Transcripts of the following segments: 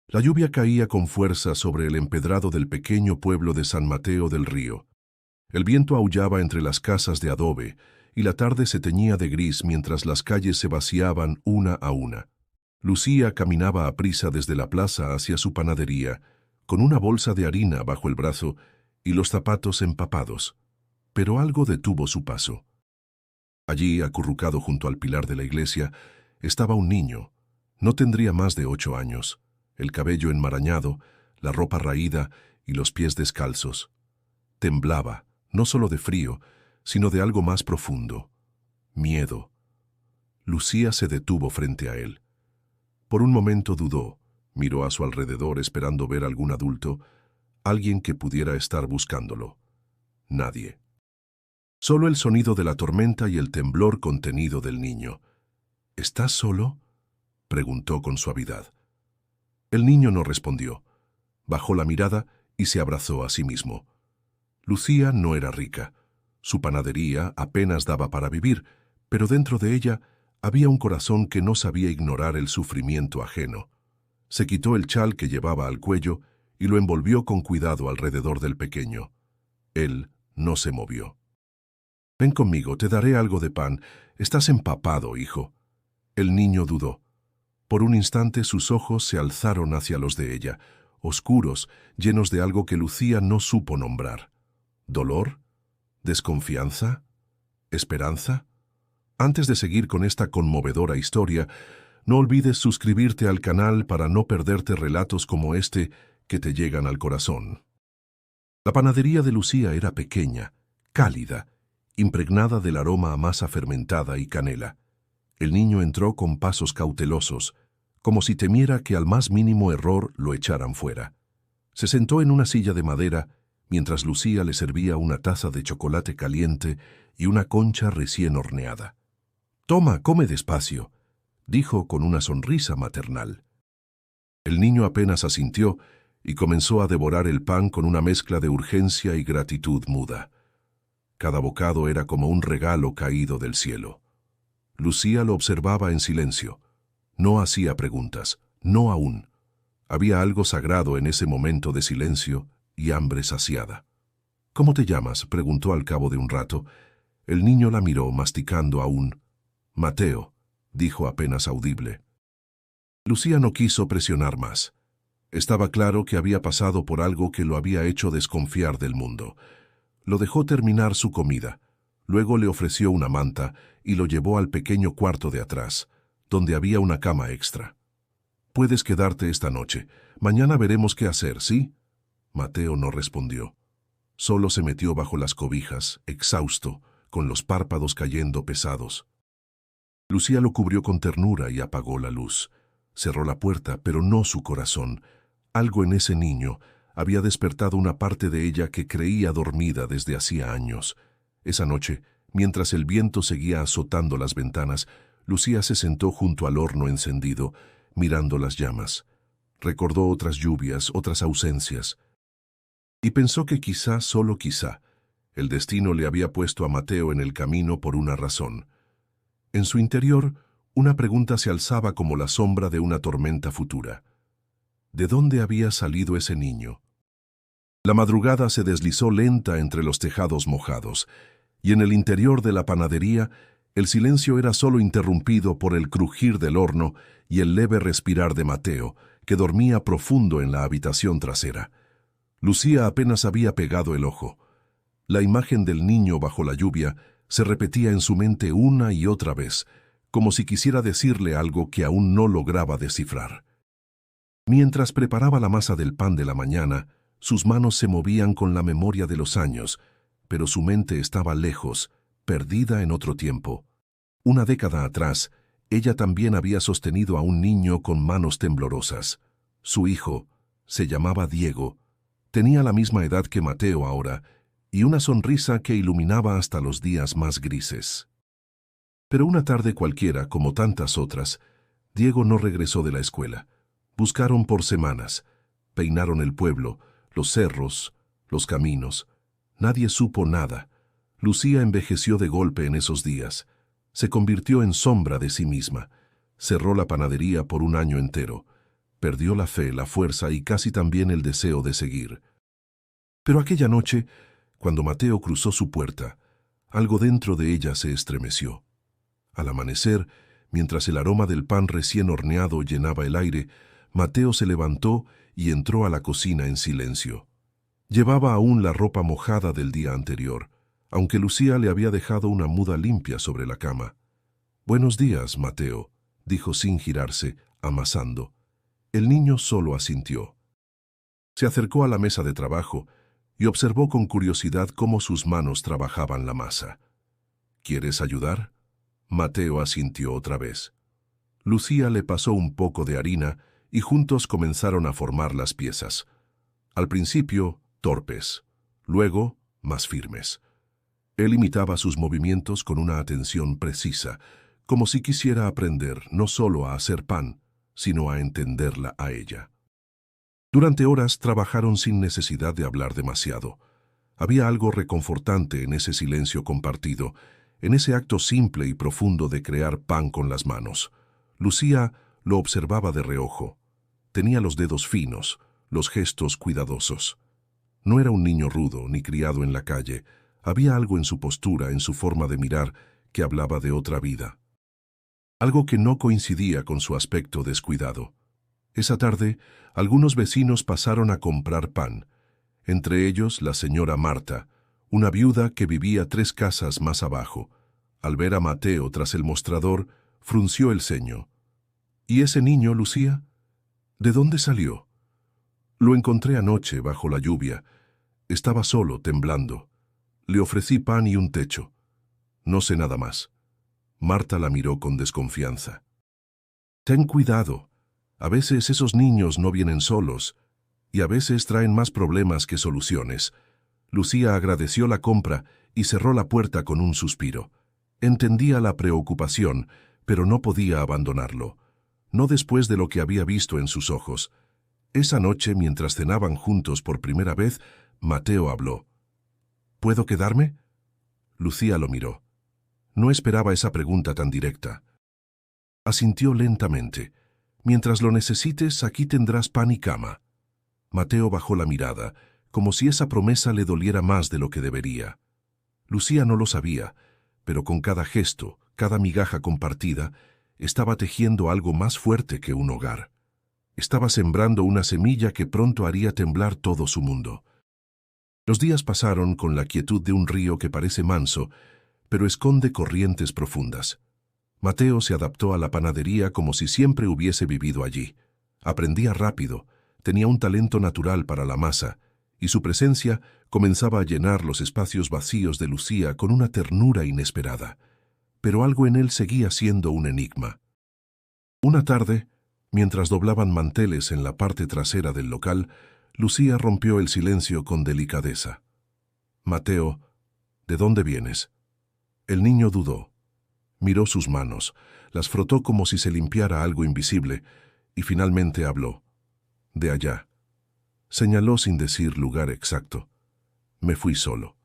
La lluvia caía con fuerza sobre el empedrado del pequeño pueblo de San Mateo del Río. El viento aullaba entre las casas de adobe y la tarde se teñía de gris mientras las calles se vaciaban una a una. Lucía caminaba aprisa desde la plaza hacia su panadería, con una bolsa de harina bajo el brazo y los zapatos empapados. Pero algo detuvo su paso. Allí, acurrucado junto al pilar de la iglesia, estaba un niño. No tendría más de 8 años, el cabello enmarañado, la ropa raída y los pies descalzos. Temblaba, no solo de frío, sino de algo más profundo: miedo. Lucía se detuvo frente a él. Por un momento dudó, miró a su alrededor esperando ver algún adulto, alguien que pudiera estar buscándolo. Nadie. Solo el sonido de la tormenta y el temblor contenido del niño. ¿Estás solo?, preguntó con suavidad. El niño no respondió. Bajó la mirada y se abrazó a sí mismo. Lucía no era rica. Su panadería apenas daba para vivir, pero dentro de ella había un corazón que no sabía ignorar el sufrimiento ajeno. Se quitó el chal que llevaba al cuello y lo envolvió con cuidado alrededor del pequeño. Él no se movió. «Ven conmigo, te daré algo de pan. Estás empapado, hijo». El niño dudó. Por un instante sus ojos se alzaron hacia los de ella, oscuros, llenos de algo que Lucía no supo nombrar. ¿Dolor? ¿Desconfianza? ¿Esperanza? Antes de seguir con esta conmovedora historia, no olvides suscribirte al canal para no perderte relatos como este que te llegan al corazón. La panadería de Lucía era pequeña, cálida, impregnada del aroma a masa fermentada y canela. El niño entró con pasos cautelosos, como si temiera que al más mínimo error lo echaran fuera. Se sentó en una silla de madera mientras Lucía le servía una taza de chocolate caliente y una concha recién horneada. «Toma, come despacio», dijo con una sonrisa maternal. El niño apenas asintió y comenzó a devorar el pan con una mezcla de urgencia y gratitud muda. Cada bocado era como un regalo caído del cielo. Lucía lo observaba en silencio. No hacía preguntas, no aún. Había algo sagrado en ese momento de silencio y hambre saciada. «¿Cómo te llamas?», preguntó al cabo de un rato. El niño la miró, masticando aún. «Mateo», dijo apenas audible. Lucía no quiso presionar más. Estaba claro que había pasado por algo que lo había hecho desconfiar del mundo. Lo dejó terminar su comida. Luego le ofreció una manta y lo llevó al pequeño cuarto de atrás, donde había una cama extra. «Puedes quedarte esta noche. Mañana veremos qué hacer, ¿sí?». Mateo no respondió. Solo se metió bajo las cobijas, exhausto, con los párpados cayendo pesados. Lucía lo cubrió con ternura y apagó la luz. Cerró la puerta, pero no su corazón. Algo en ese niño había despertado una parte de ella que creía dormida desde hacía años. Esa noche, mientras el viento seguía azotando las ventanas, Lucía se sentó junto al horno encendido, mirando las llamas. Recordó otras lluvias, otras ausencias. Y pensó que quizá, solo quizá, el destino le había puesto a Mateo en el camino por una razón. En su interior, una pregunta se alzaba como la sombra de una tormenta futura. ¿De dónde había salido ese niño? La madrugada se deslizó lenta entre los tejados mojados, y en el interior de la panadería el silencio era solo interrumpido por el crujir del horno y el leve respirar de Mateo, que dormía profundo en la habitación trasera. Lucía apenas había pegado el ojo. La imagen del niño bajo la lluvia se repetía en su mente una y otra vez, como si quisiera decirle algo que aún no lograba descifrar. Mientras preparaba la masa del pan de la mañana, sus manos se movían con la memoria de los años, pero su mente estaba lejos, perdida en otro tiempo. Una década atrás, ella también había sostenido a un niño con manos temblorosas. Su hijo se llamaba Diego. Tenía la misma edad que Mateo ahora, y una sonrisa que iluminaba hasta los días más grises. Pero una tarde cualquiera, como tantas otras, Diego no regresó de la escuela. Buscaron por semanas, peinaron el pueblo, los cerros, los caminos. Nadie supo nada. Lucía envejeció de golpe en esos días. Se convirtió en sombra de sí misma. Cerró la panadería por un año entero. Perdió la fe, la fuerza y casi también el deseo de seguir. Pero aquella noche, cuando Mateo cruzó su puerta, algo dentro de ella se estremeció. Al amanecer, mientras el aroma del pan recién horneado llenaba el aire, Mateo se levantó y entró a la cocina en silencio. Llevaba aún la ropa mojada del día anterior, aunque Lucía le había dejado una muda limpia sobre la cama. «Buenos días, Mateo», dijo sin girarse, amasando. El niño solo asintió. Se acercó a la mesa de trabajo y observó con curiosidad cómo sus manos trabajaban la masa. «¿Quieres ayudar?». Mateo asintió otra vez. Lucía le pasó un poco de harina y juntos comenzaron a formar las piezas. Al principio, torpes, luego, más firmes. Él imitaba sus movimientos con una atención precisa, como si quisiera aprender no solo a hacer pan, sino a entenderla a ella. Durante horas trabajaron sin necesidad de hablar demasiado. Había algo reconfortante en ese silencio compartido, en ese acto simple y profundo de crear pan con las manos. Lucía lo observaba de reojo. Tenía los dedos finos, los gestos cuidadosos. No era un niño rudo ni criado en la calle. Había algo en su postura, en su forma de mirar, que hablaba de otra vida. Algo que no coincidía con su aspecto descuidado. Esa tarde, algunos vecinos pasaron a comprar pan, entre ellos la señora Marta, una viuda que vivía 3 casas más abajo. Al ver a Mateo tras el mostrador, frunció el ceño. «¿Y ese niño, Lucía? ¿De dónde salió?». «Lo encontré anoche bajo la lluvia. Estaba solo, temblando. Le ofrecí pan y un techo. No sé nada más». Marta la miró con desconfianza. «Ten cuidado. A veces esos niños no vienen solos, y a veces traen más problemas que soluciones». Lucía agradeció la compra y cerró la puerta con un suspiro. Entendía la preocupación, pero no podía abandonarlo. No después de lo que había visto en sus ojos. Esa noche, mientras cenaban juntos por primera vez, Mateo habló. «¿Puedo quedarme?». Lucía lo miró. No esperaba esa pregunta tan directa. Asintió lentamente. «Mientras lo necesites, aquí tendrás pan y cama». Mateo bajó la mirada, como si esa promesa le doliera más de lo que debería. Lucía no lo sabía, pero con cada gesto, cada migaja compartida, estaba tejiendo algo más fuerte que un hogar. Estaba sembrando una semilla que pronto haría temblar todo su mundo. Los días pasaron con la quietud de un río que parece manso, pero esconde corrientes profundas. Mateo se adaptó a la panadería como si siempre hubiese vivido allí. Aprendía rápido, tenía un talento natural para la masa, y su presencia comenzaba a llenar los espacios vacíos de Lucía con una ternura inesperada. Pero algo en él seguía siendo un enigma. Una tarde, mientras doblaban manteles en la parte trasera del local, Lucía rompió el silencio con delicadeza. «Mateo, ¿de dónde vienes?». El niño dudó. Miró sus manos, las frotó como si se limpiara algo invisible, y finalmente habló. «De allá». Señaló sin decir lugar exacto. «Me fui solo».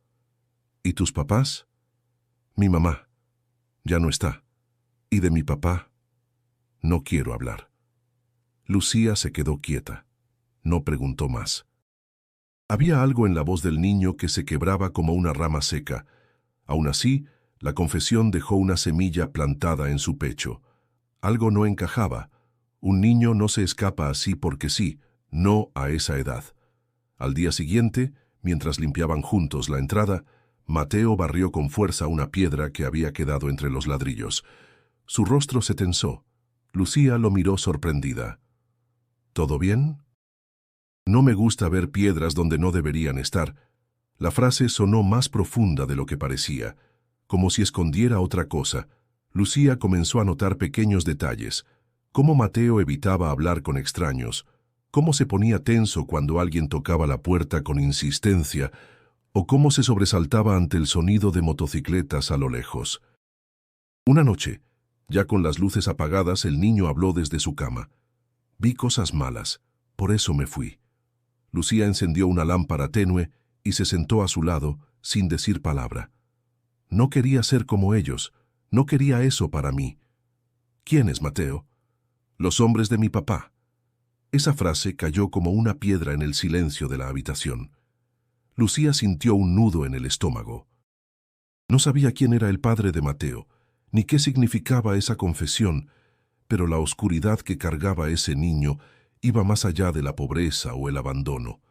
«¿Y tus papás?». «Mi mamá. Ya no está. Y de mi papá, no quiero hablar». Lucía se quedó quieta. No preguntó más. Había algo en la voz del niño que se quebraba como una rama seca. Aún así, la confesión dejó una semilla plantada en su pecho. Algo no encajaba. Un niño no se escapa así porque sí, no a esa edad. Al día siguiente, mientras limpiaban juntos la entrada, Mateo barrió con fuerza una piedra que había quedado entre los ladrillos. Su rostro se tensó. Lucía lo miró sorprendida. «¿Todo bien?». «No me gusta ver piedras donde no deberían estar». La frase sonó más profunda de lo que parecía, como si escondiera otra cosa. Lucía comenzó a notar pequeños detalles, cómo Mateo evitaba hablar con extraños, cómo se ponía tenso cuando alguien tocaba la puerta con insistencia, o cómo se sobresaltaba ante el sonido de motocicletas a lo lejos. Una noche, ya con las luces apagadas, el niño habló desde su cama. «Vi cosas malas, por eso me fui». Lucía encendió una lámpara tenue y se sentó a su lado, sin decir palabra. «No quería ser como ellos, no quería eso para mí». «¿Quién es Mateo?». «Los hombres de mi papá». Esa frase cayó como una piedra en el silencio de la habitación. Lucía sintió un nudo en el estómago. No sabía quién era el padre de Mateo, ni qué significaba esa confesión, pero la oscuridad que cargaba ese niño iba más allá de la pobreza o el abandono.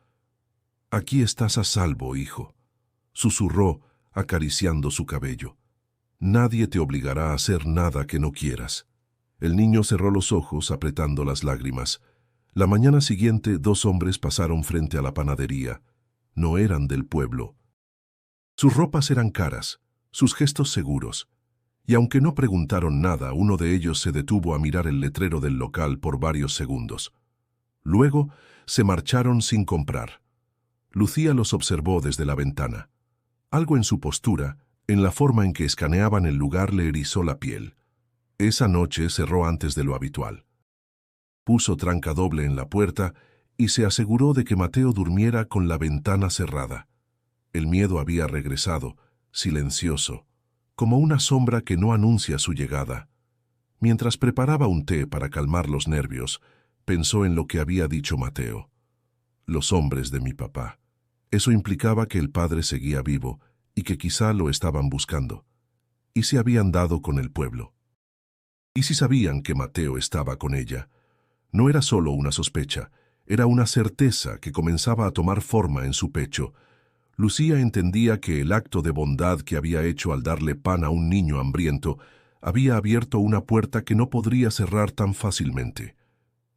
«Aquí estás a salvo, hijo», susurró, acariciando su cabello. «Nadie te obligará a hacer nada que no quieras». El niño cerró los ojos, apretando las lágrimas. La mañana siguiente, 2 hombres pasaron frente a la panadería. No eran del pueblo. Sus ropas eran caras, sus gestos seguros. Y aunque no preguntaron nada, uno de ellos se detuvo a mirar el letrero del local por varios segundos. Luego se marcharon sin comprar. Lucía los observó desde la ventana. Algo en su postura, en la forma en que escaneaban el lugar, le erizó la piel. Esa noche cerró antes de lo habitual. Puso tranca doble en la puerta y se aseguró de que Mateo durmiera con la ventana cerrada. El miedo había regresado, silencioso, como una sombra que no anuncia su llegada. Mientras preparaba un té para calmar los nervios, pensó en lo que había dicho Mateo. Los hombres de mi papá. Eso implicaba que el padre seguía vivo y que quizá lo estaban buscando. ¿Y se habían dado con el pueblo? ¿Y si sabían que Mateo estaba con ella? No era solo una sospecha, era una certeza que comenzaba a tomar forma en su pecho. Lucía entendía que el acto de bondad que había hecho al darle pan a un niño hambriento había abierto una puerta que no podría cerrar tan fácilmente.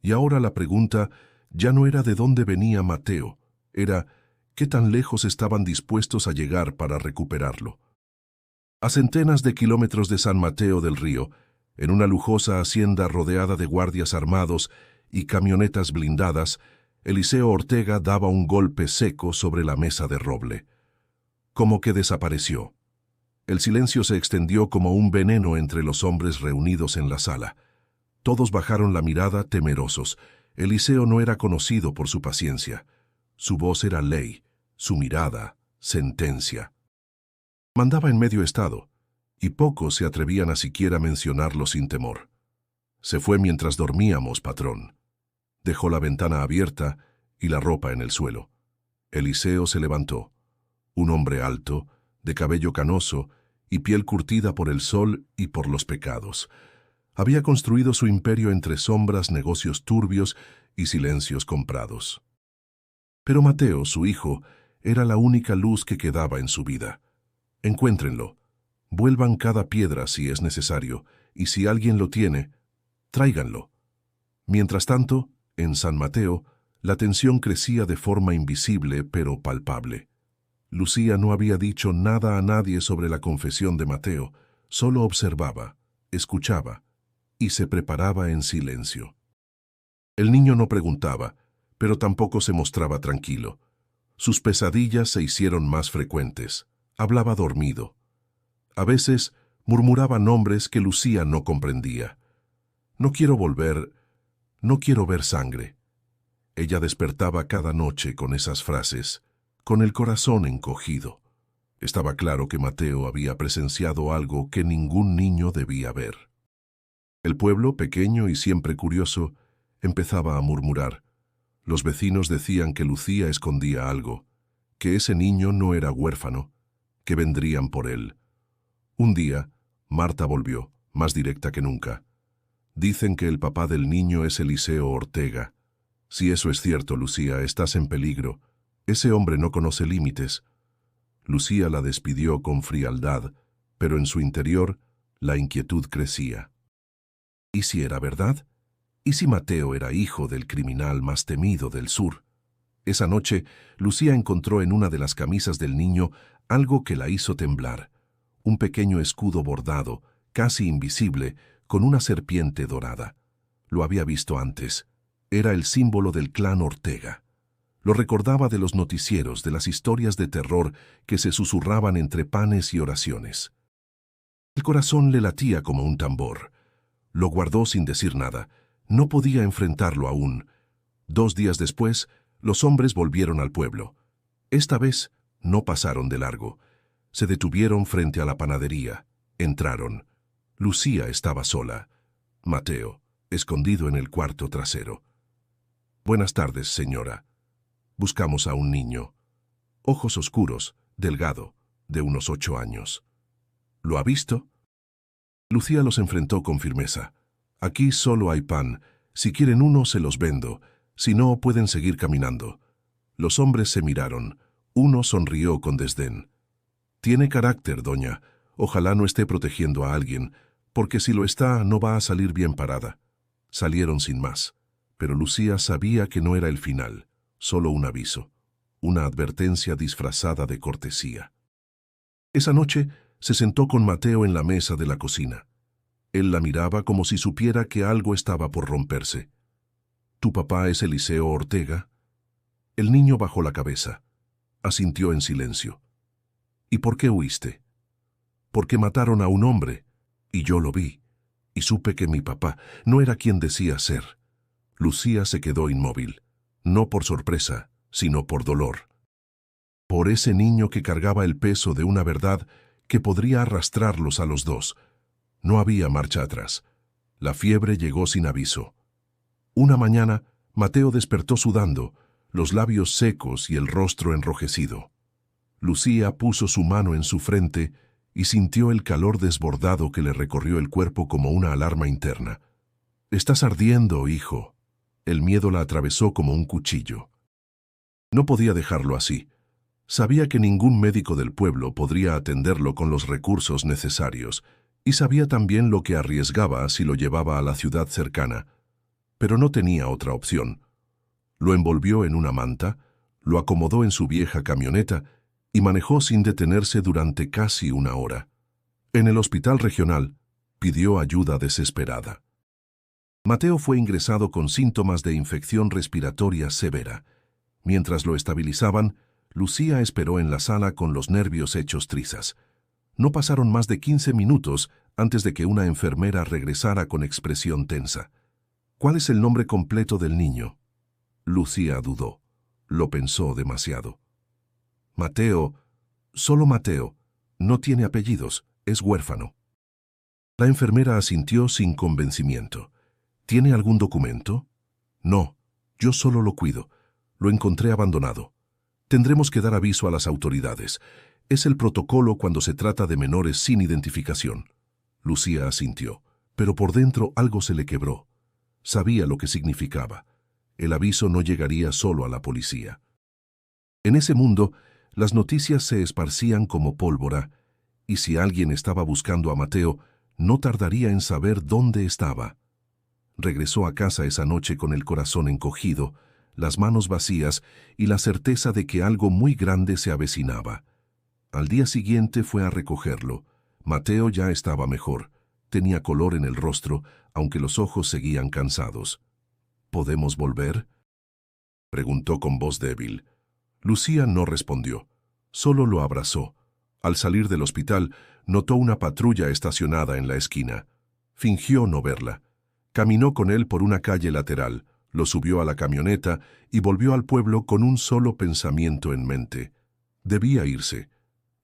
Y ahora la pregunta ya no era de dónde venía Mateo, era qué tan lejos estaban dispuestos a llegar para recuperarlo. A centenas de kilómetros de San Mateo del Río, en una lujosa hacienda rodeada de guardias armados y camionetas blindadas, Eliseo Ortega daba un golpe seco sobre la mesa de roble. Como que desapareció. El silencio se extendió como un veneno entre los hombres reunidos en la sala. Todos bajaron la mirada temerosos. Eliseo no era conocido por su paciencia. Su voz era ley, su mirada, sentencia. Mandaba en medio estado, y pocos se atrevían a siquiera mencionarlo sin temor. Se fue mientras dormíamos, patrón. Dejó la ventana abierta y la ropa en el suelo. Eliseo se levantó. Un hombre alto, de cabello canoso y piel curtida por el sol y por los pecados. Había construido su imperio entre sombras, negocios turbios y silencios comprados. Pero Mateo, su hijo, era la única luz que quedaba en su vida. Encuéntrenlo. Vuelvan cada piedra si es necesario, y si alguien lo tiene, tráiganlo. Mientras tanto, en San Mateo, la tensión crecía de forma invisible pero palpable. Lucía no había dicho nada a nadie sobre la confesión de Mateo, solo observaba, escuchaba y se preparaba en silencio. El niño no preguntaba, pero tampoco se mostraba tranquilo. Sus pesadillas se hicieron más frecuentes. Hablaba dormido. A veces murmuraba nombres que Lucía no comprendía. No quiero volver, no quiero ver sangre. Ella despertaba cada noche con esas frases, con el corazón encogido. Estaba claro que Mateo había presenciado algo que ningún niño debía ver. El pueblo, pequeño y siempre curioso, empezaba a murmurar. Los vecinos decían que Lucía escondía algo, que ese niño no era huérfano, que vendrían por él. Un día, Marta volvió, más directa que nunca. Dicen que el papá del niño es Eliseo Ortega. Si eso es cierto, Lucía, estás en peligro. Ese hombre no conoce límites. Lucía la despidió con frialdad, pero en su interior la inquietud crecía. ¿Y si era verdad? ¿Y si Mateo era hijo del criminal más temido del sur? Esa noche, Lucía encontró en una de las camisas del niño algo que la hizo temblar. Un pequeño escudo bordado, casi invisible, con una serpiente dorada. Lo había visto antes. Era el símbolo del clan Ortega. Lo recordaba de los noticieros, de las historias de terror que se susurraban entre panes y oraciones. El corazón le latía como un tambor. Lo guardó sin decir nada. No podía enfrentarlo aún. 2 días después, los hombres volvieron al pueblo. Esta vez no pasaron de largo. Se detuvieron frente a la panadería. Entraron. Lucía estaba sola. Mateo, escondido en el cuarto trasero. Buenas tardes, señora. Buscamos a un niño. Ojos oscuros, delgado, de unos 8 años. ¿Lo ha visto? Lucía los enfrentó con firmeza. Aquí solo hay pan. Si quieren uno, se los vendo. Si no, pueden seguir caminando. Los hombres se miraron. Uno sonrió con desdén. Tiene carácter, doña. Ojalá no esté protegiendo a alguien, porque si lo está, no va a salir bien parada. Salieron sin más. Pero Lucía sabía que no era el final, solo un aviso, una advertencia disfrazada de cortesía. Esa noche se sentó con Mateo en la mesa de la cocina. Él la miraba como si supiera que algo estaba por romperse. ¿Tu papá es Eliseo Ortega? El niño bajó la cabeza. Asintió en silencio. ¿Y por qué huiste? Porque mataron a un hombre, y yo lo vi, y supe que mi papá no era quien decía ser. Lucía se quedó inmóvil, no por sorpresa, sino por dolor. Por ese niño que cargaba el peso de una verdad que podría arrastrarlos a los dos. No había marcha atrás. La fiebre llegó sin aviso. Una mañana, Mateo despertó sudando, los labios secos y el rostro enrojecido. Lucía puso su mano en su frente y sintió el calor desbordado que le recorrió el cuerpo como una alarma interna. «Estás ardiendo, hijo». El miedo la atravesó como un cuchillo. No podía dejarlo así. Sabía que ningún médico del pueblo podría atenderlo con los recursos necesarios, y sabía también lo que arriesgaba si lo llevaba a la ciudad cercana. Pero no tenía otra opción. Lo envolvió en una manta, lo acomodó en su vieja camioneta y manejó sin detenerse durante casi 1 hora. En el hospital regional, pidió ayuda desesperada. Mateo fue ingresado con síntomas de infección respiratoria severa. Mientras lo estabilizaban, Lucía esperó en la sala con los nervios hechos trizas. No pasaron más de 15 minutos antes de que una enfermera regresara con expresión tensa. ¿Cuál es el nombre completo del niño? Lucía dudó. Lo pensó demasiado. Mateo, solo Mateo. No tiene apellidos, es huérfano. La enfermera asintió sin convencimiento. ¿Tiene algún documento? No, yo solo lo cuido. Lo encontré abandonado. Tendremos que dar aviso a las autoridades. Es el protocolo cuando se trata de menores sin identificación. Lucía asintió, pero por dentro algo se le quebró. Sabía lo que significaba. El aviso no llegaría solo a la policía. En ese mundo, las noticias se esparcían como pólvora, y si alguien estaba buscando a Mateo, no tardaría en saber dónde estaba. Regresó a casa esa noche con el corazón encogido, las manos vacías y la certeza de que algo muy grande se avecinaba. Al día siguiente fue a recogerlo. Mateo ya estaba mejor. Tenía color en el rostro, aunque los ojos seguían cansados. ¿Podemos volver?, preguntó con voz débil. Lucía no respondió. Solo lo abrazó. Al salir del hospital, notó una patrulla estacionada en la esquina. Fingió no verla. Caminó con él por una calle lateral, lo subió a la camioneta y volvió al pueblo con un solo pensamiento en mente. Debía irse.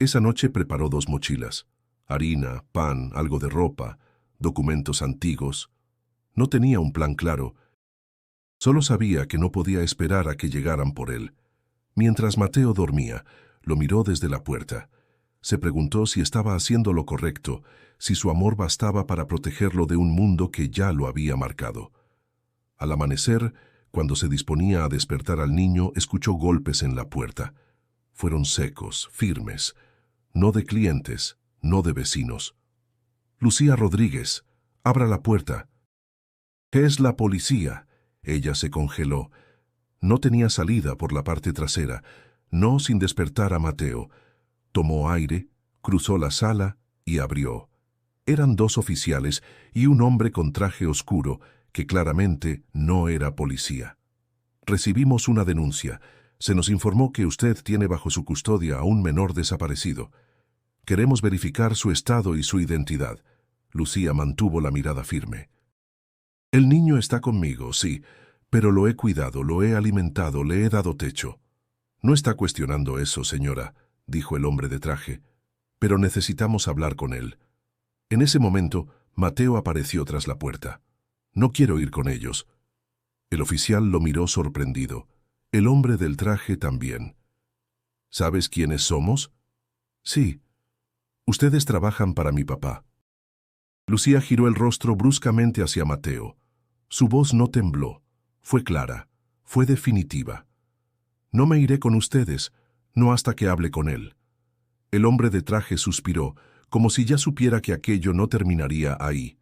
Esa noche preparó 2 mochilas. Harina, pan, algo de ropa, documentos antiguos. No tenía un plan claro. Solo sabía que no podía esperar a que llegaran por él. Mientras Mateo dormía, lo miró desde la puerta. Se preguntó si estaba haciendo lo correcto, si su amor bastaba para protegerlo de un mundo que ya lo había marcado. Al amanecer, cuando se disponía a despertar al niño, escuchó golpes en la puerta. Fueron secos, firmes, no de clientes, no de vecinos. «Lucía Rodríguez, abra la puerta». «Es la policía». Ella se congeló. No tenía salida por la parte trasera, no sin despertar a Mateo. Tomó aire, cruzó la sala y abrió. Eran 2 oficiales y un hombre con traje oscuro, que claramente no era policía. «Recibimos una denuncia. Se nos informó que usted tiene bajo su custodia a un menor desaparecido. Queremos verificar su estado y su identidad». Lucía mantuvo la mirada firme. «El niño está conmigo, sí, pero lo he cuidado, lo he alimentado, le he dado techo». «No está cuestionando eso, señora», dijo el hombre de traje, «pero necesitamos hablar con él». En ese momento, Mateo apareció tras la puerta. «No quiero ir con ellos». El oficial lo miró sorprendido. El hombre del traje también. ¿Sabes quiénes somos? Sí. Ustedes trabajan para mi papá. Lucía giró el rostro bruscamente hacia Mateo. Su voz no tembló. Fue clara. Fue definitiva. No me iré con ustedes, no hasta que hable con él. El hombre de traje suspiró, como si ya supiera que aquello no terminaría ahí.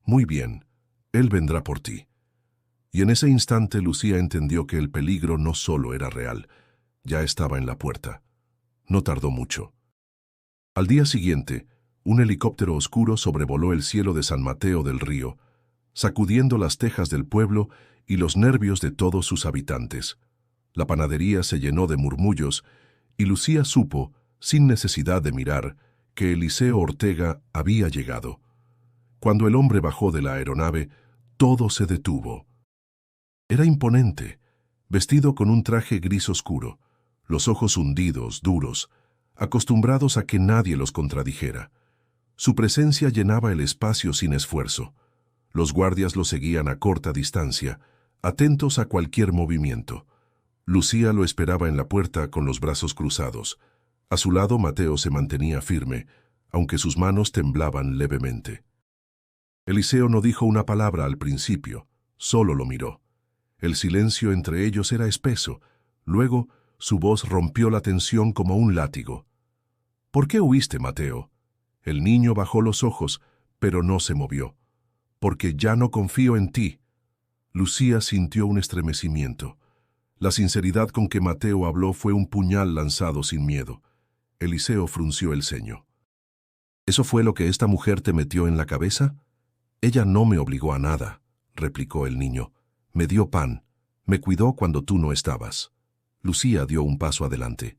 Muy bien, él vendrá por ti. Y en ese instante Lucía entendió que el peligro no solo era real, ya estaba en la puerta. No tardó mucho. Al día siguiente, un helicóptero oscuro sobrevoló el cielo de San Mateo del Río, sacudiendo las tejas del pueblo y los nervios de todos sus habitantes. La panadería se llenó de murmullos y Lucía supo, sin necesidad de mirar, que Eliseo Ortega había llegado. Cuando el hombre bajó de la aeronave, todo se detuvo. Era imponente, vestido con un traje gris oscuro, los ojos hundidos, duros, acostumbrados a que nadie los contradijera. Su presencia llenaba el espacio sin esfuerzo. Los guardias lo seguían a corta distancia, atentos a cualquier movimiento. Lucía lo esperaba en la puerta con los brazos cruzados. A su lado Mateo se mantenía firme, aunque sus manos temblaban levemente. Eliseo no dijo una palabra al principio, solo lo miró. El silencio entre ellos era espeso. Luego, su voz rompió la tensión como un látigo. ¿Por qué huiste, Mateo? El niño bajó los ojos, pero no se movió. Porque ya no confío en ti. Lucía sintió un estremecimiento. La sinceridad con que Mateo habló fue un puñal lanzado sin miedo. Eliseo frunció el ceño. ¿Eso fue lo que esta mujer te metió en la cabeza? Ella no me obligó a nada, replicó el niño. Me dio pan. Me cuidó cuando tú no estabas. Lucía dio un paso adelante.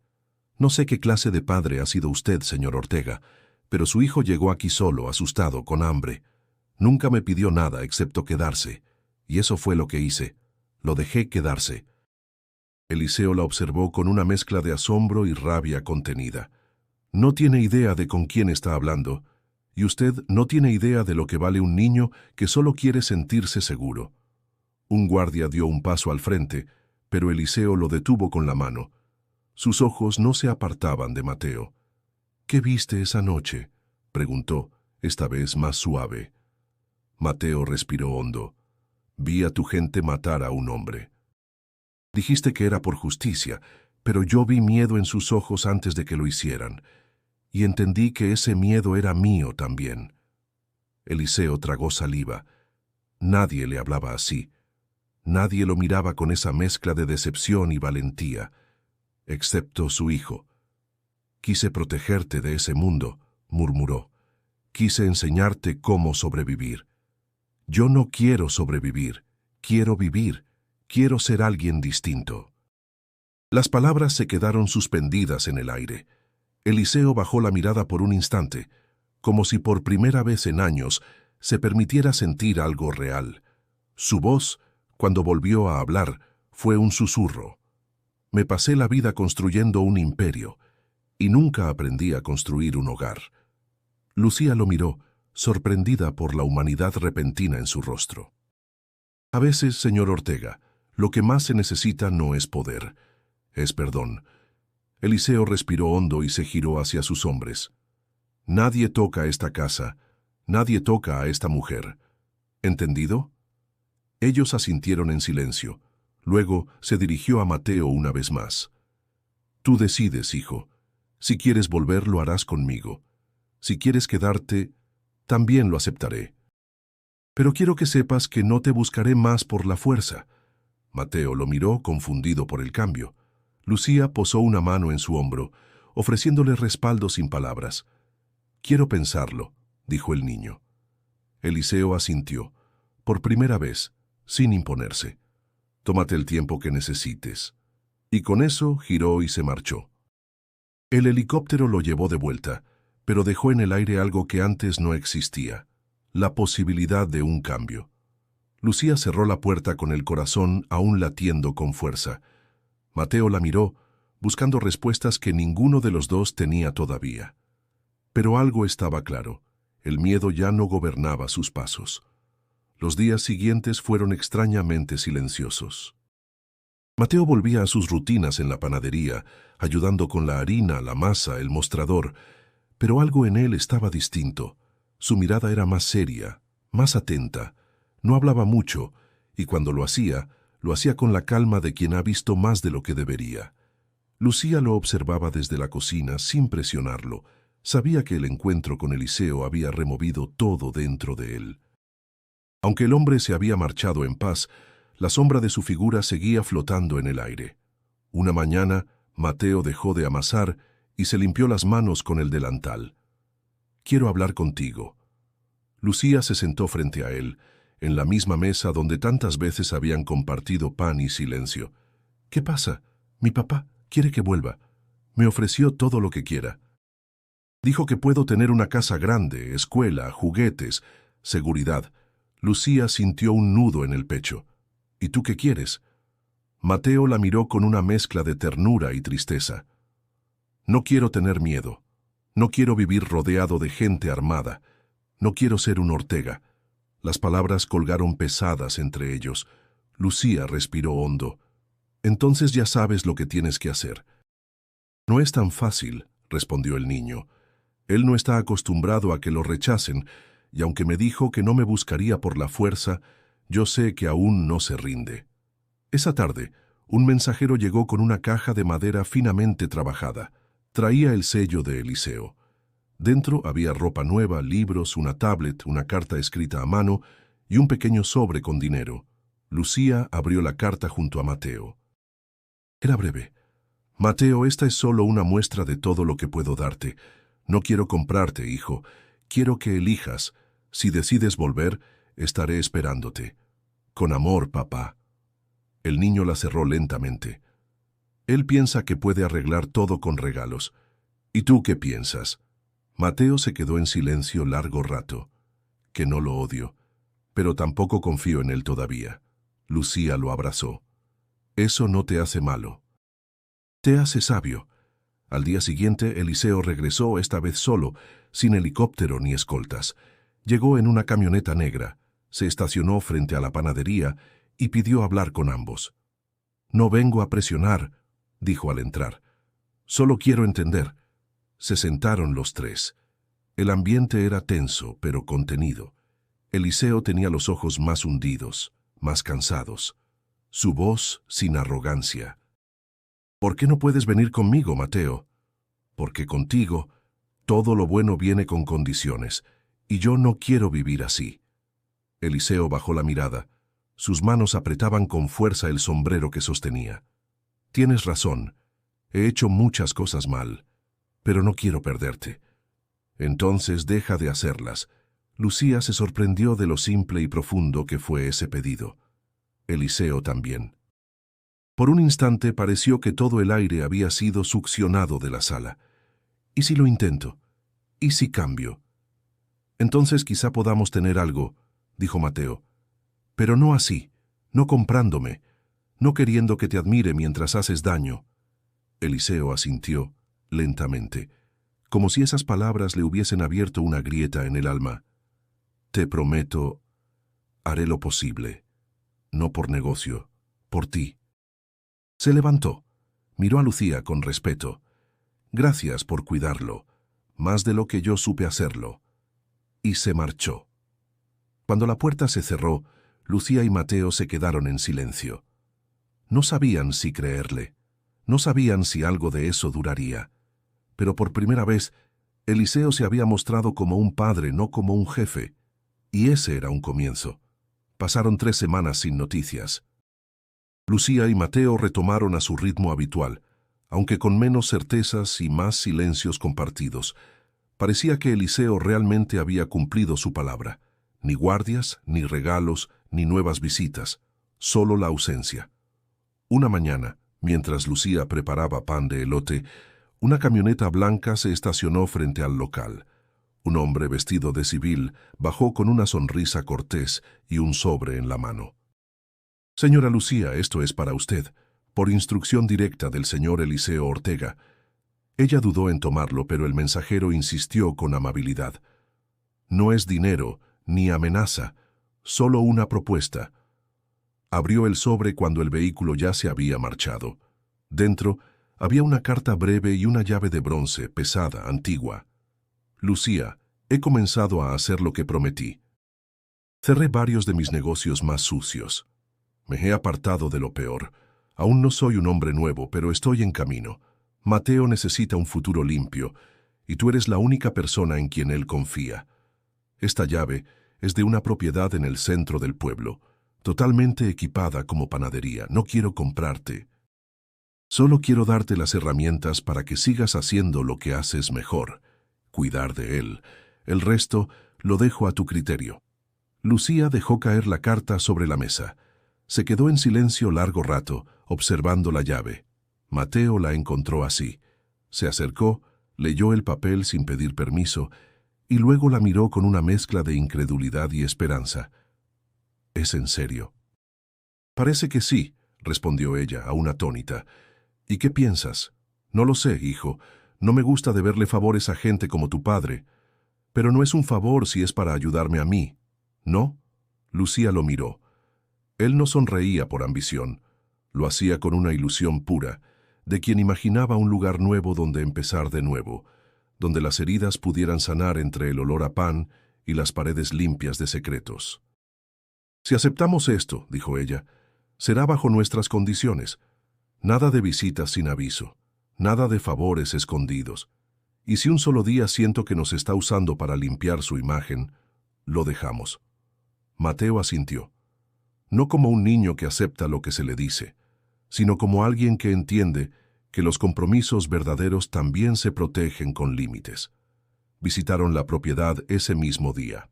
No sé qué clase de padre ha sido usted, señor Ortega, pero su hijo llegó aquí solo, asustado, con hambre. Nunca me pidió nada excepto quedarse, y eso fue lo que hice. Lo dejé quedarse. Eliseo la observó con una mezcla de asombro y rabia contenida. No tiene idea de con quién está hablando, y usted no tiene idea de lo que vale un niño que solo quiere sentirse seguro. Un guardia dio un paso al frente, pero Eliseo lo detuvo con la mano. Sus ojos no se apartaban de Mateo. ¿Qué viste esa noche?, preguntó, esta vez más suave. Mateo respiró hondo. Vi a tu gente matar a un hombre. Dijiste que era por justicia, pero yo vi miedo en sus ojos antes de que lo hicieran, y entendí que ese miedo era mío también. Eliseo tragó saliva. Nadie le hablaba así. Nadie lo miraba con esa mezcla de decepción y valentía, excepto su hijo. Quise protegerte de ese mundo, murmuró. Quise enseñarte cómo sobrevivir. Yo no quiero sobrevivir, quiero vivir, quiero ser alguien distinto. Las palabras se quedaron suspendidas en el aire. Eliseo bajó la mirada por un instante, como si por primera vez en años se permitiera sentir algo real. Su voz, cuando volvió a hablar, fue un susurro. Me pasé la vida construyendo un imperio, y nunca aprendí a construir un hogar. Lucía lo miró, sorprendida por la humanidad repentina en su rostro. A veces, señor Ortega, lo que más se necesita no es poder, es perdón. Eliseo respiró hondo y se giró hacia sus hombres. Nadie toca esta casa, nadie toca a esta mujer. ¿Entendido? Ellos asintieron en silencio. Luego se dirigió a Mateo una vez más. Tú decides, hijo. Si quieres volver, lo harás conmigo. Si quieres quedarte, también lo aceptaré. Pero quiero que sepas que no te buscaré más por la fuerza. Mateo lo miró, confundido por el cambio. Lucía posó una mano en su hombro, ofreciéndole respaldo sin palabras. Quiero pensarlo, dijo el niño. Eliseo asintió, por primera vez, sin imponerse. Tómate el tiempo que necesites. Y con eso giró y se marchó. El helicóptero lo llevó de vuelta, pero dejó en el aire algo que antes no existía, la posibilidad de un cambio. Lucía cerró la puerta con el corazón aún latiendo con fuerza. Mateo la miró, buscando respuestas que ninguno de los dos tenía todavía. Pero algo estaba claro, el miedo ya no gobernaba sus pasos. Los días siguientes fueron extrañamente silenciosos. Mateo volvía a sus rutinas en la panadería, ayudando con la harina, la masa, el mostrador, pero algo en él estaba distinto. Su mirada era más seria, más atenta. No hablaba mucho, y cuando lo hacía con la calma de quien ha visto más de lo que debería. Lucía lo observaba desde la cocina sin presionarlo. Sabía que el encuentro con Eliseo había removido todo dentro de él. Aunque el hombre se había marchado en paz, la sombra de su figura seguía flotando en el aire. Una mañana, Mateo dejó de amasar y se limpió las manos con el delantal. «Quiero hablar contigo». Lucía se sentó frente a él, en la misma mesa donde tantas veces habían compartido pan y silencio. «¿Qué pasa? Mi papá quiere que vuelva. Me ofreció todo lo que quiera. Dijo que puedo tener una casa grande, escuela, juguetes, seguridad». Lucía sintió un nudo en el pecho. «¿Y tú qué quieres?» Mateo la miró con una mezcla de ternura y tristeza. «No quiero tener miedo. No quiero vivir rodeado de gente armada. No quiero ser un Ortega». Las palabras colgaron pesadas entre ellos. Lucía respiró hondo. «Entonces ya sabes lo que tienes que hacer». «No es tan fácil», respondió el niño. «Él no está acostumbrado a que lo rechacen, y aunque me dijo que no me buscaría por la fuerza, yo sé que aún no se rinde». Esa tarde, un mensajero llegó con una caja de madera finamente trabajada. Traía el sello de Eliseo. Dentro había ropa nueva, libros, una tablet, una carta escrita a mano y un pequeño sobre con dinero. Lucía abrió la carta junto a Mateo. Era breve. «Mateo, esta es solo una muestra de todo lo que puedo darte. No quiero comprarte, hijo. Quiero que elijas. Si decides volver, estaré esperándote. Con amor, papá». El niño la cerró lentamente. Él piensa que puede arreglar todo con regalos. ¿Y tú qué piensas? Mateo se quedó en silencio largo rato. Que no lo odio, pero tampoco confío en él todavía. Lucía lo abrazó. Eso no te hace malo. Te hace sabio. Al día siguiente, Eliseo regresó, esta vez solo, sin helicóptero ni escoltas. Llegó en una camioneta negra, se estacionó frente a la panadería y pidió hablar con ambos. «No vengo a presionar», dijo al entrar. «Solo quiero entender». Se sentaron los tres. El ambiente era tenso, pero contenido. Eliseo tenía los ojos más hundidos, más cansados. Su voz sin arrogancia. «¿Por qué no puedes venir conmigo, Mateo?» «Porque contigo todo lo bueno viene con condiciones, y yo no quiero vivir así». Eliseo bajó la mirada. Sus manos apretaban con fuerza el sombrero que sostenía. «Tienes razón. He hecho muchas cosas mal, pero no quiero perderte». «Entonces deja de hacerlas». Lucía se sorprendió de lo simple y profundo que fue ese pedido. Eliseo también. Por un instante pareció que todo el aire había sido succionado de la sala. «¿Y si lo intento? ¿Y si cambio?» «Entonces quizá podamos tener algo», dijo Mateo. «Pero no así, no comprándome, no queriendo que te admire mientras haces daño». Eliseo asintió, lentamente, como si esas palabras le hubiesen abierto una grieta en el alma. «Te prometo, haré lo posible, no por negocio, por ti». Se levantó, miró a Lucía con respeto. «Gracias por cuidarlo, más de lo que yo supe hacerlo». Y se marchó. Cuando la puerta se cerró, Lucía y Mateo se quedaron en silencio. No sabían si creerle, no sabían si algo de eso duraría. Pero por primera vez, Eliseo se había mostrado como un padre, no como un jefe. Y ese era un comienzo. Pasaron 3 semanas sin noticias. Lucía y Mateo retomaron a su ritmo habitual, aunque con menos certezas y más silencios compartidos. Parecía que Eliseo realmente había cumplido su palabra. Ni guardias, ni regalos, ni nuevas visitas, solo la ausencia. Una mañana, mientras Lucía preparaba pan de elote, una camioneta blanca se estacionó frente al local. Un hombre vestido de civil bajó con una sonrisa cortés y un sobre en la mano. «Señora Lucía, esto es para usted, por instrucción directa del señor Eliseo Ortega». Ella dudó en tomarlo, pero el mensajero insistió con amabilidad. «No es dinero, ni amenaza, solo una propuesta. Abrió el sobre cuando el vehículo ya se había marchado. Dentro había una carta breve y una llave de bronce, pesada, antigua. Lucía, he comenzado a hacer lo que prometí. Cerré varios de mis negocios más sucios. Me he apartado de lo peor. Aún no soy un hombre nuevo, pero estoy en camino. Mateo necesita un futuro limpio, y tú eres la única persona en quien él confía. Esta llave es de una propiedad en el centro del pueblo, totalmente equipada como panadería. No quiero comprarte. Solo quiero darte las herramientas para que sigas haciendo lo que haces mejor, cuidar de él. El resto lo dejo a tu criterio. Lucía dejó caer la carta sobre la mesa. Se quedó en silencio largo rato, observando la llave. Mateo la encontró así. Se acercó, leyó el papel sin pedir permiso, y luego la miró con una mezcla de incredulidad y esperanza. ¿Es en serio? Parece que sí, respondió ella, aún atónita. ¿Y qué piensas? No lo sé, hijo. No me gusta deberle favores a gente como tu padre. Pero no es un favor si es para ayudarme a mí. ¿No? Lucía lo miró. Él no sonreía por ambición. Lo hacía con una ilusión pura, de quien imaginaba un lugar nuevo donde empezar de nuevo, donde las heridas pudieran sanar entre el olor a pan y las paredes limpias de secretos. Si aceptamos esto, dijo ella, será bajo nuestras condiciones. Nada de visitas sin aviso, nada de favores escondidos. Y si un solo día siento que nos está usando para limpiar su imagen, lo dejamos. Mateo asintió. No como un niño que acepta lo que se le dice, sino como alguien que entiende que los compromisos verdaderos también se protegen con límites. Visitaron la propiedad ese mismo día.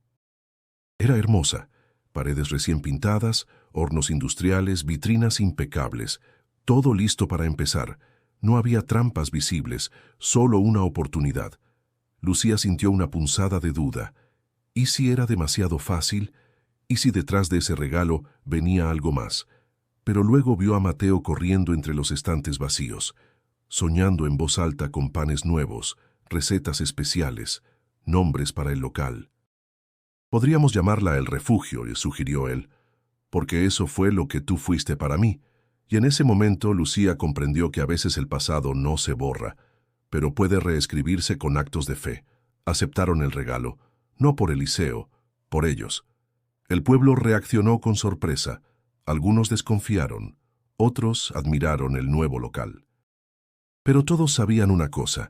Era hermosa, paredes recién pintadas, hornos industriales, vitrinas impecables, todo listo para empezar. No había trampas visibles, solo una oportunidad. Lucía sintió una punzada de duda. ¿Y si era demasiado fácil? ¿Y si detrás de ese regalo venía algo más? Pero luego vio a Mateo corriendo entre los estantes vacíos, soñando en voz alta con panes nuevos, recetas especiales, nombres para el local. Podríamos llamarla El Refugio, sugirió él, porque eso fue lo que tú fuiste para mí. Y en ese momento Lucía comprendió que a veces el pasado no se borra, pero puede reescribirse con actos de fe. Aceptaron el regalo, no por Eliseo, por ellos. El pueblo reaccionó con sorpresa. Algunos desconfiaron, otros admiraron el nuevo local. Pero todos sabían una cosa: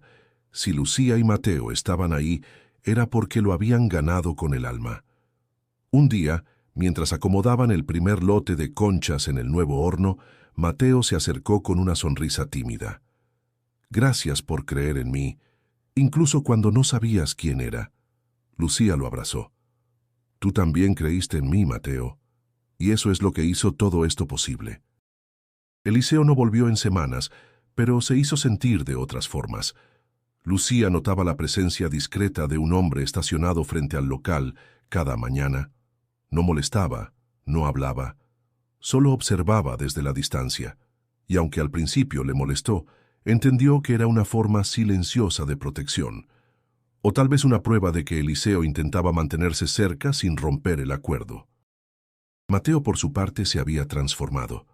si Lucía y Mateo estaban ahí, era porque lo habían ganado con el alma. Un día, mientras acomodaban el primer lote de conchas en el nuevo horno, Mateo se acercó con una sonrisa tímida. Gracias por creer en mí, incluso cuando no sabías quién era. Lucía lo abrazó. Tú también creíste en mí, Mateo, y eso es lo que hizo todo esto posible. Eliseo no volvió en semanas, pero se hizo sentir de otras formas. Lucía notaba la presencia discreta de un hombre estacionado frente al local cada mañana. No molestaba, no hablaba, solo observaba desde la distancia, y aunque al principio le molestó, entendió que era una forma silenciosa de protección, o tal vez una prueba de que Eliseo intentaba mantenerse cerca sin romper el acuerdo. Mateo, por su parte, se había transformado.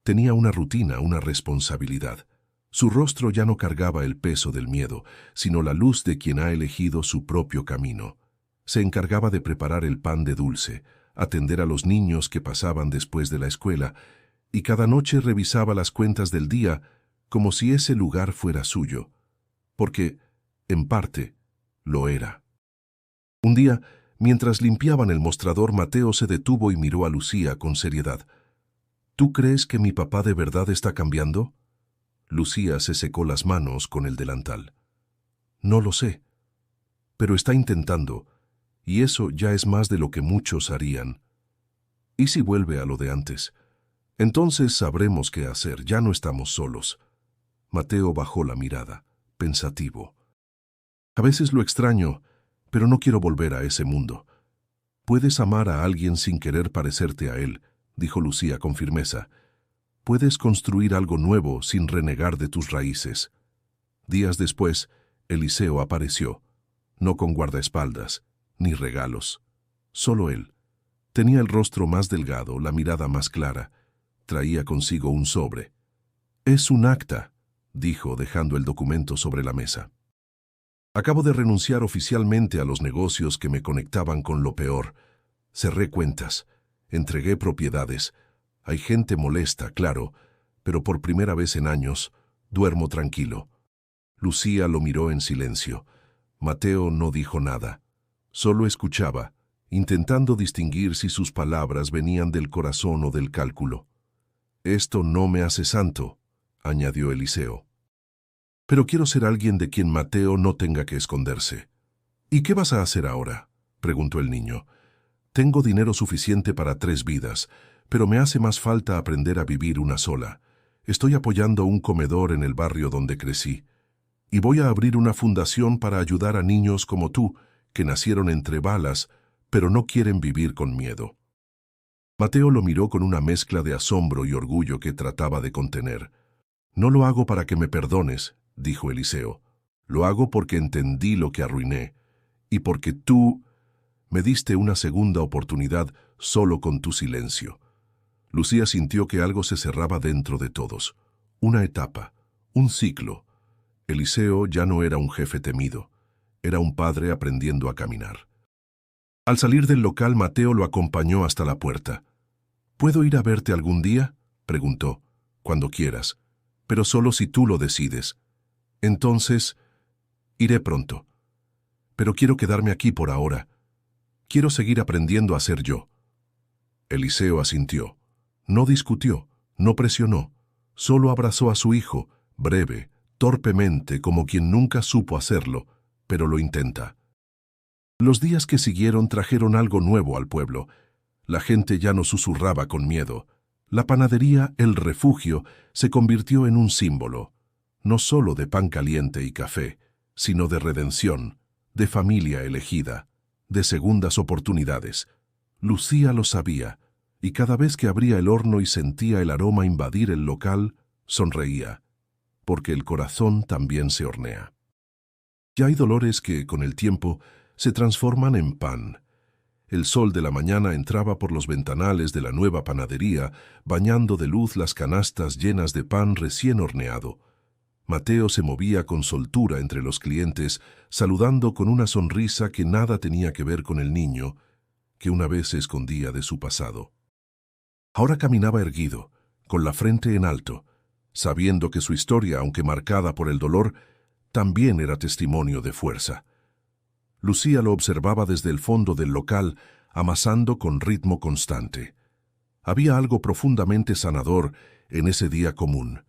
Tenía una rutina, una responsabilidad. Su rostro ya no cargaba el peso del miedo, sino la luz de quien ha elegido su propio camino. Se encargaba de preparar el pan de dulce, atender a los niños que pasaban después de la escuela, y cada noche revisaba las cuentas del día como si ese lugar fuera suyo, porque, en parte, lo era. Un día, mientras limpiaban el mostrador, Mateo se detuvo y miró a Lucía con seriedad. ¿Tú crees que mi papá de verdad está cambiando? Lucía se secó las manos con el delantal. No lo sé, pero está intentando, y eso ya es más de lo que muchos harían. ¿Y si vuelve a lo de antes? Entonces sabremos qué hacer, ya no estamos solos. Mateo bajó la mirada, pensativo. A veces lo extraño, pero no quiero volver a ese mundo. Puedes amar a alguien sin querer parecerte a él, dijo Lucía con firmeza. Puedes construir algo nuevo sin renegar de tus raíces. Días después, Eliseo apareció, no con guardaespaldas, ni regalos. Solo él, Tenía el rostro más delgado, la mirada más clara. Traía consigo un sobre. «Es un acta», dijo, dejando el documento sobre la mesa. «Acabo de renunciar oficialmente a los negocios que me conectaban con lo peor. Cerré cuentas, entregué propiedades. Hay gente molesta, claro, pero por primera vez en años duermo tranquilo». Lucía lo miró en silencio. Mateo no dijo nada. Solo escuchaba, intentando distinguir si sus palabras venían del corazón o del cálculo. «Esto no me hace santo», añadió Eliseo. «Pero quiero ser alguien de quien Mateo no tenga que esconderse». «¿Y qué vas a hacer ahora?», preguntó el niño. «Tengo dinero suficiente para 3 vidas, pero me hace más falta aprender a vivir una sola. Estoy apoyando un comedor en el barrio donde crecí. Y voy a abrir una fundación para ayudar a niños como tú, que nacieron entre balas, pero no quieren vivir con miedo». Mateo lo miró con una mezcla de asombro y orgullo que trataba de contener. «No lo hago para que me perdones», dijo Eliseo. «Lo hago porque entendí lo que arruiné, y porque tú me diste una segunda oportunidad solo con tu silencio». Lucía sintió que algo se cerraba dentro de todos. Una etapa, un ciclo. Eliseo ya no era un jefe temido, era un padre aprendiendo a caminar. Al salir del local, Mateo lo acompañó hasta la puerta. «¿Puedo ir a verte algún día?», preguntó. «Cuando quieras, pero solo si tú lo decides». «Entonces, iré pronto. Pero quiero quedarme aquí por ahora. Quiero seguir aprendiendo a ser yo». Eliseo asintió. No discutió, no presionó, solo abrazó a su hijo, breve, torpemente, como quien nunca supo hacerlo, pero lo intenta. Los días que siguieron trajeron algo nuevo al pueblo. La gente ya no susurraba con miedo. La panadería, el refugio, se convirtió en un símbolo, no solo de pan caliente y café, sino de redención, de familia elegida, de segundas oportunidades. Lucía lo sabía, y cada vez que abría el horno y sentía el aroma invadir el local, sonreía, porque el corazón también se hornea. Ya hay dolores que, con el tiempo, se transforman en pan. El sol de la mañana entraba por los ventanales de la nueva panadería, bañando de luz las canastas llenas de pan recién horneado. Mateo se movía con soltura entre los clientes, saludando con una sonrisa que nada tenía que ver con el niño, que una vez se escondía de su pasado. Ahora caminaba erguido, con la frente en alto, sabiendo que su historia, aunque marcada por el dolor, también era testimonio de fuerza. Lucía lo observaba desde el fondo del local, amasando con ritmo constante. Había algo profundamente sanador en ese día común.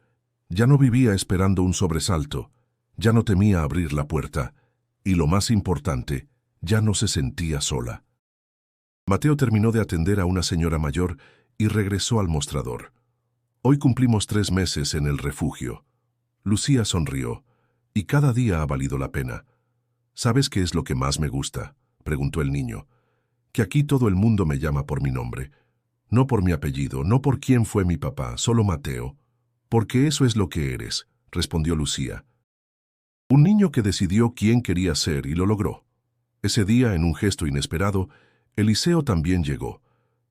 Ya no vivía esperando un sobresalto, ya no temía abrir la puerta, y lo más importante, ya no se sentía sola. Mateo terminó de atender a una señora mayor y regresó al mostrador. «Hoy cumplimos 3 meses en el refugio». Lucía sonrió, «y cada día ha valido la pena». «¿Sabes qué es lo que más me gusta?», preguntó el niño. «Que aquí todo el mundo me llama por mi nombre. No por mi apellido, no por quién fue mi papá, solo Mateo. Porque eso es lo que eres», respondió Lucía. Un niño que decidió quién quería ser y lo logró. Ese día, en un gesto inesperado, Eliseo también llegó.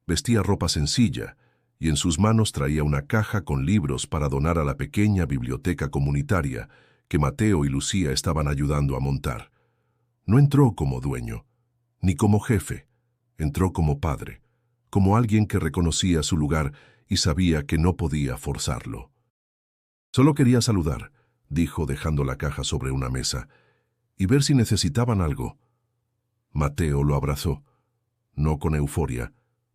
Vestía ropa sencilla, y en sus manos traía una caja con libros para donar a la pequeña biblioteca comunitaria que Mateo y Lucía estaban ayudando a montar. No entró como dueño, ni como jefe. Entró como padre, como alguien que reconocía su lugar y sabía que no podía forzarlo. «Solo quería saludar», dijo dejando la caja sobre una mesa, «y ver si necesitaban algo». Mateo lo abrazó, no con euforia,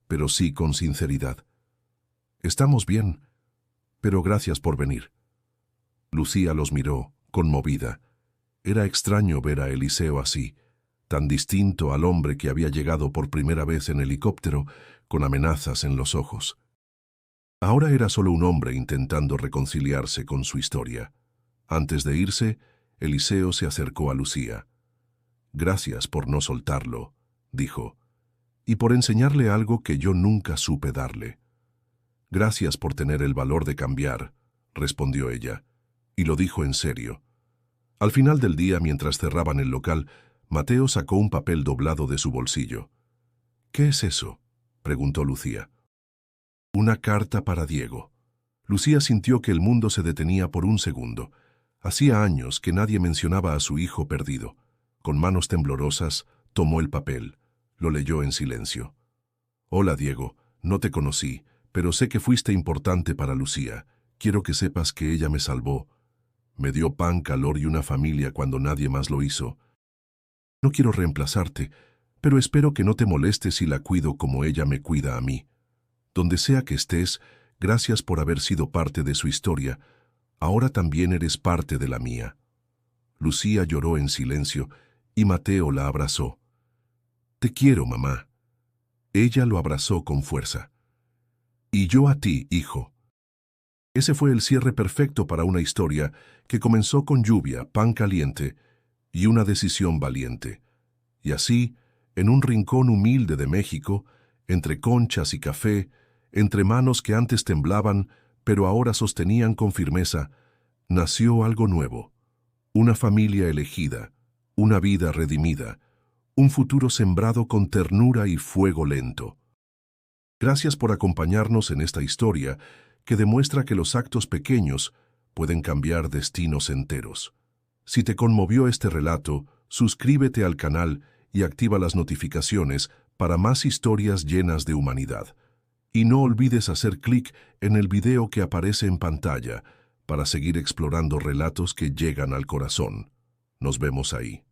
pero sí con sinceridad. «Estamos bien, pero gracias por venir». Lucía los miró, conmovida. Era extraño ver a Eliseo así, tan distinto al hombre que había llegado por primera vez en helicóptero, con amenazas en los ojos. Ahora era solo un hombre intentando reconciliarse con su historia. Antes de irse, Eliseo se acercó a Lucía. «Gracias por no soltarlo», dijo, «y por enseñarle algo que yo nunca supe darle». «Gracias por tener el valor de cambiar», respondió ella, y lo dijo en serio. Al final del día, mientras cerraban el local, Mateo sacó un papel doblado de su bolsillo. «¿Qué es eso?», preguntó Lucía. Una carta para Diego. Lucía sintió que el mundo se detenía por un segundo. Hacía años que nadie mencionaba a su hijo perdido. Con manos temblorosas, tomó el papel. Lo leyó en silencio. Hola, Diego. No te conocí, pero sé que fuiste importante para Lucía. Quiero que sepas que ella me salvó. Me dio pan, calor y una familia cuando nadie más lo hizo. No quiero reemplazarte, pero espero que no te molestes si la cuido como ella me cuida a mí. Donde sea que estés, gracias por haber sido parte de su historia. Ahora también eres parte de la mía. Lucía lloró en silencio y Mateo la abrazó. Te quiero, mamá. Ella lo abrazó con fuerza. Y yo a ti, hijo. Ese fue el cierre perfecto para una historia que comenzó con lluvia, pan caliente y una decisión valiente. Y así, en un rincón humilde de México, entre conchas y café, entre manos que antes temblaban, pero ahora sostenían con firmeza, nació algo nuevo. Una familia elegida, una vida redimida, un futuro sembrado con ternura y fuego lento. Gracias por acompañarnos en esta historia que demuestra que los actos pequeños pueden cambiar destinos enteros. Si te conmovió este relato, suscríbete al canal y activa las notificaciones para más historias llenas de humanidad. Y no olvides hacer clic en el video que aparece en pantalla para seguir explorando relatos que llegan al corazón. Nos vemos ahí.